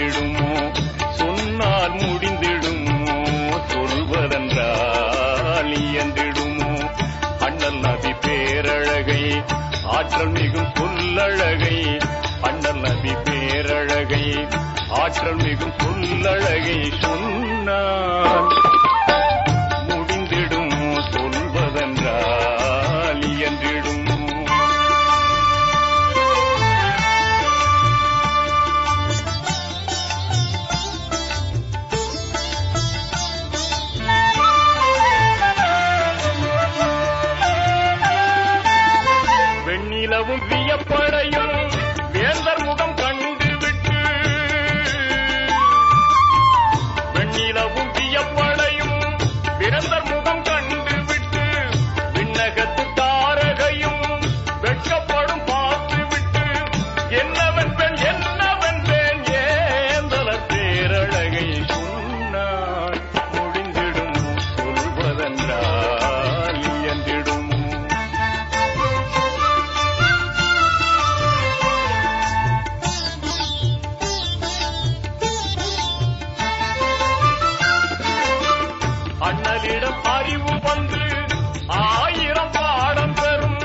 இயன்றிடுமோ சொன்னால் முடிந்திடுமோ சொல்வதென்றால் இயன்றிடுமோ அண்ணல் நபி பேரழகை ஆற்றல் மிகும் சொல்லழகை அண்ணல் நபி பேரழகை ஆற்றல் மிகும் சொல்லழகை சொன்னால் முடிந்திடுமோ சொல்வதென்றால் இயன்றிடுமோ வெண்ணிலவும் வியப்படையும் வேந்தர் முகம் கண்டுவிட்டு வெண்ணிலவும் வியப்படையும் வேந்தர் முகம் கண்டுவிட்டு விண்ணகத்து தாரகையும் வெட்கப்படும் பார்த்துவிட்டு என்னவென்பேன் என்னவென்பேன் ஏந்தல பேரழகை சொன்னால் முடிந்திடும் சொல்வதென்றால் இயன்றிடும் அண்ணலிடம் அறிவு வந்து 1000 பாடம் பெறும்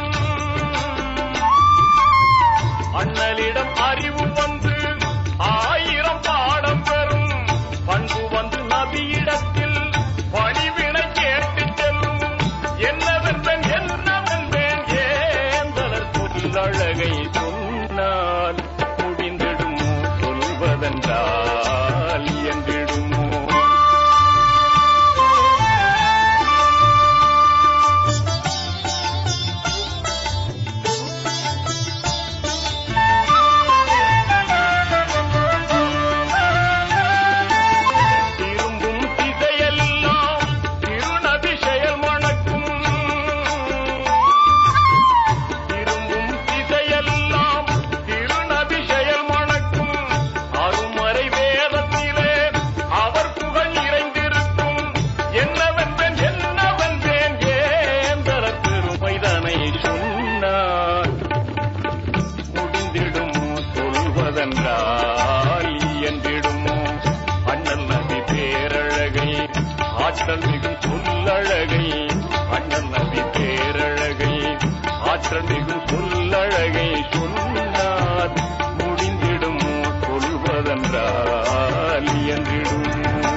அண்ணலிடம் அறிவு வந்து 1000 பாடம் பெறும் பண்பு வந்து நபியிடத்தில் பணிவினை கேட்டு செல்லும் என்னவென்பேன் என்னவென்பேன் ஏந்தலர் சொல்லழகை சொன்னால் முடிந்திடுமோ சொல்வதென்றால் இயன்றிடுமோ இயன்றிடுமோ அண்ணல் நபி பேரழகை ஆற்றல் மிகும் சொல்லழகை அண்ணல் நபி பேரழகை ஆற்றல் மிகும் சொல்லழகை சொன்னால் முடிந்திடுமோ சொல்வதென்றால் இயன்றிடுமோ